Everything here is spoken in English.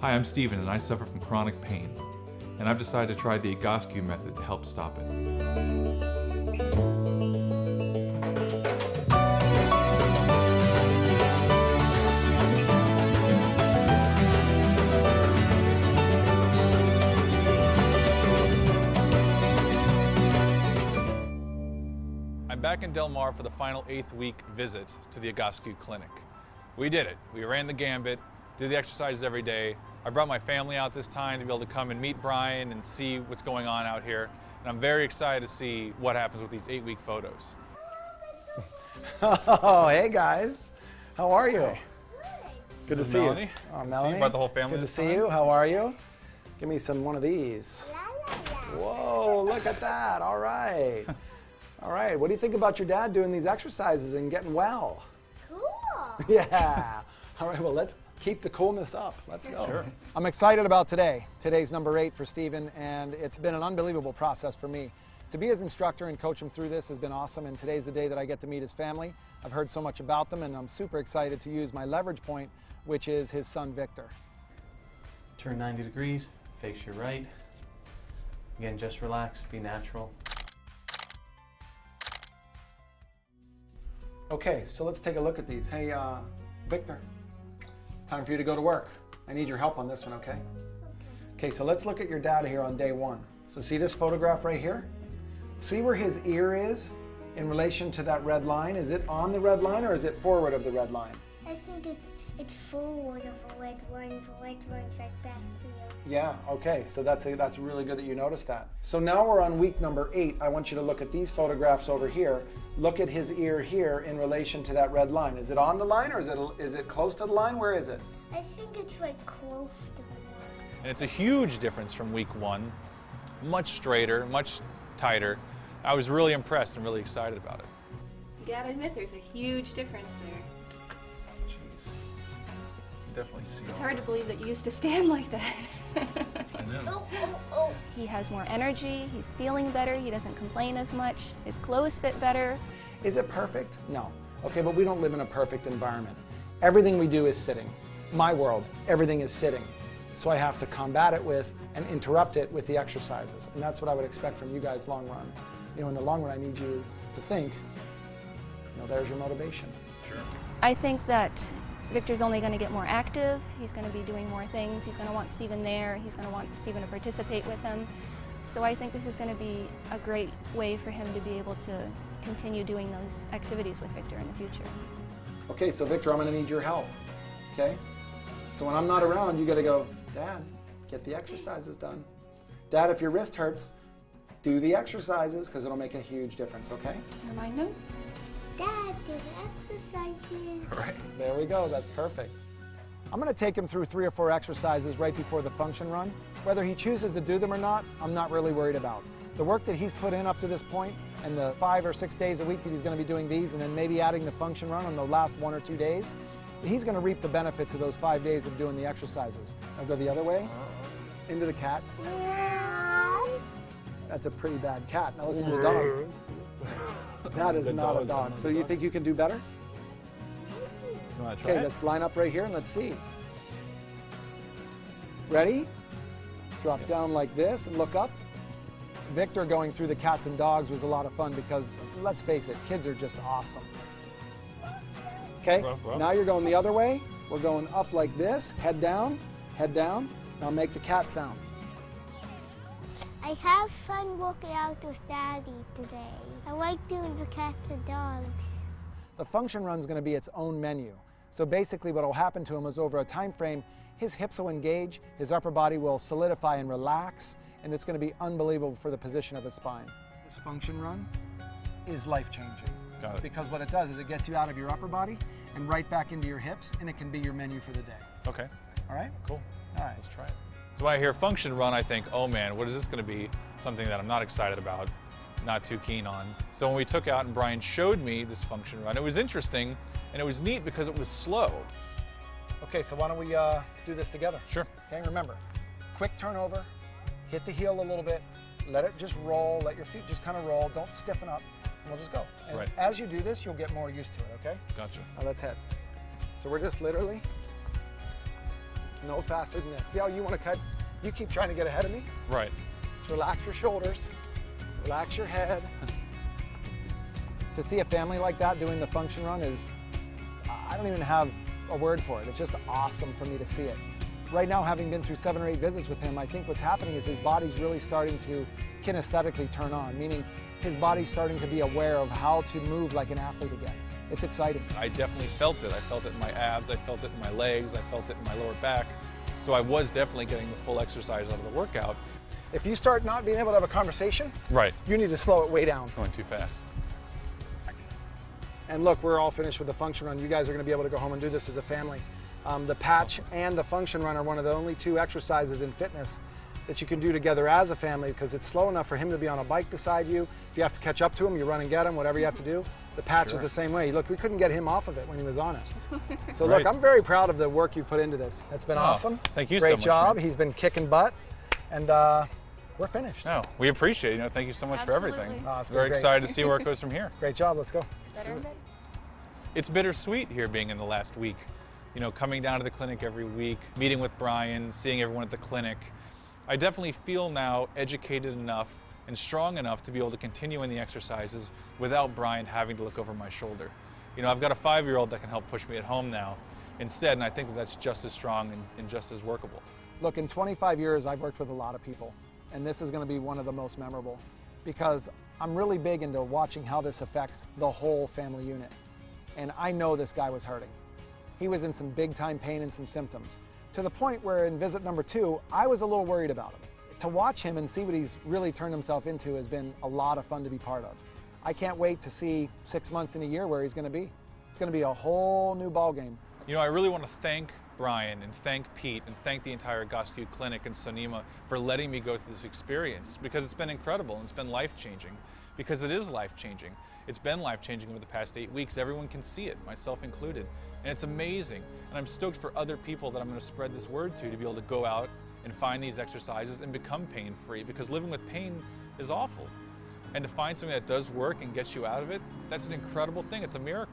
Hi, I'm Steven and I suffer from chronic pain. And I've decided to try the Ego's Cue method to help stop it. I'm back in Del Mar for the final 8th week visit to the Ego's Cue clinic. We did it. We ran the gambit, did the exercises every day. I brought my family out this time to be able to come and meet Brian and see what's going on out here. And I'm very excited to see what happens with these 8-week photos. Oh, hey guys. How are you? Hey. Good to This is see Melanie. you. Oh, Good to see Melanie. you. Brought the whole family Good to this see time. you. How are you? Give me one of these. Whoa, look at that. All right. All right. What do you think about your dad doing these exercises and getting well? Cool. Yeah. All right, well, let's keep the coolness up. Let's go. Sure. I'm excited about today. Today's number 8 for Steven, and it's been an unbelievable process for me. To be his instructor and coach him through this has been awesome, and today's the day that I get to meet his family. I've heard so much about them, and I'm super excited to use my leverage point, which is his son, Victor. Turn 90 degrees, face your right. Again, just relax, be natural. Okay, so let's take a look at these. Hey, Victor, it's time for you to go to work. I need your help on this one, okay? Okay, so let's look at your dad here on day 1. So see this photograph right here? See where his ear is in relation to that red line? Is it on the red line or is it forward of the red line? I think it's forward of the red line. The red line's right back here. Yeah, okay, so that's really good that you noticed that. So now we're on week number 8. I want you to look at these photographs over here. Look at his ear here in relation to that red line. Is it on the line or is it close to the line? Where is it? I think it's like close to the line. And it's a huge difference from week 1. Much straighter, much tighter. I was really impressed and really excited about it. You gotta admit, there's a huge difference there. Jeez. Definitely see It's all hard to that. believe that you used to stand like that. I know. Oh. He has more energy, he's feeling better, he doesn't complain as much, his clothes fit better. Is it perfect? No. Okay, but we don't live in a perfect environment. Everything we do is sitting. My world, everything is sitting. So I have to combat it with and interrupt it with the exercises. And that's what I would expect from you guys long run. You know, in the long run, I need you to think, you know, there's your motivation. Sure. I think that Victor's only going to get more active, he's going to be doing more things, he's going to want Steven there, he's going to want Steven to participate with him. So I think this is going to be a great way for him to be able to continue doing those activities with Victor in the future. Okay, so Victor, I'm going to need your help. Okay? So when I'm not around, you got to go, Dad, get the exercises done. Dad, if your wrist hurts, do the exercises because it'll make a huge difference, okay? Remind him? Dad, do the exercises. Right. There we go, that's perfect. I'm going to take him through 3 or 4 exercises right before the function run. Whether he chooses to do them or not, I'm not really worried about. The work that he's put in up to this point and the 5 or 6 days a week that he's going to be doing these and then maybe adding the function run on the last 1 or 2 days, he's going to reap the benefits of those 5 days of doing the exercises. I'll go the other way, into the cat. That's a pretty bad cat. Now listen to the dog. That is not a dog. So you think you can do better? You want to try Okay, it? let's line up right here and let's see. Ready? Drop down like this and look up. Victor going through the cats and dogs was a lot of fun because, let's face it, kids are just awesome. Okay, now you're going the other way. We're going up like this, head down, head down. Now make the cat sound. I have fun working out with Daddy today. I like doing the cats and dogs. The function run is going to be its own menu. So basically what will happen to him is over a time frame, his hips will engage, his upper body will solidify and relax, and it's going to be unbelievable for the position of his spine. This function run is life-changing. Got it. Because what it does is it gets you out of your upper body and right back into your hips, and it can be your menu for the day. Okay. All right? Cool. All right. Let's try it. So when I hear function run, I think, oh man, what is this going to be? Something that I'm not excited about, not too keen on. So when we took out and Brian showed me this function run, it was interesting and it was neat because it was slow. Okay, so why don't we do this together? Sure. Okay, remember, quick turnover, hit the heel a little bit, let it just roll, let your feet just kind of roll, don't stiffen up, and we'll just go. And Right. as you do this, you'll get more used to it, okay? Gotcha. Now let's head. So we're just literally No faster than this. See how you want to cut? You keep trying to get ahead of me. Right. Just relax your shoulders, relax your head. To see a family like that doing the function run is, I don't even have a word for it. It's just awesome for me to see it. Right now, having been through 7 or 8 visits with him, I think what's happening is his body's really starting to kinesthetically turn on, meaning his body's starting to be aware of how to move like an athlete again. It's exciting. I definitely felt it. I felt it in my abs, I felt it in my legs, I felt it in my lower back. So I was definitely getting the full exercise out of the workout. If you start not being able to have a conversation, Right. you need to slow it way down. Going too fast. And look, we're all finished with the function run. You guys are going to be able to go home and do this as a family. The patch and the function run are one of the only 2 exercises in fitness that you can do together as a family, because it's slow enough for him to be on a bike beside you. If you have to catch up to him, you run and get him, whatever you have to do. The patch is the same way. Look, we couldn't get him off of it when he was on it. So look, I'm very proud of the work you've put into this. It's been awesome. Thank you Great so much. Great job. Man. He's been kicking butt, and we're finished. No, we appreciate it. You know, thank you so much for everything. Absolutely. Oh, it's been Very great. excited to see where it goes from here. Great job. Let's go. Better and better. It's bittersweet here being in the last week. You know, coming down to the clinic every week, meeting with Brian, seeing everyone at the clinic. I definitely feel now educated enough and strong enough to be able to continue in the exercises without Brian having to look over my shoulder. You know, I've got a 5-year-old that can help push me at home now instead, and I think that that's just as strong and just as workable. Look, in 25 years, I've worked with a lot of people, and this is going to be one of the most memorable, because I'm really big into watching how this affects the whole family unit. And I know this guy was hurting. He was in some big time pain and some symptoms, to the point where in visit number 2, I was a little worried about him. To watch him and see what he's really turned himself into has been a lot of fun to be part of. I can't wait to see 6 months in a year where he's going to be. It's going to be a whole new ballgame. You know, I really want to thank Brian and thank Pete and thank the entire Egoscue Clinic and Sonima for letting me go through this experience, because it's been incredible and it's been life-changing, because it is life-changing. It's been life-changing over the past 8 weeks. Everyone can see it, myself included. And it's amazing. And I'm stoked for other people that I'm going to spread this word to be able to go out and find these exercises and become pain-free, because living with pain is awful. And to find something that does work and gets you out of it, that's an incredible thing. It's a miracle.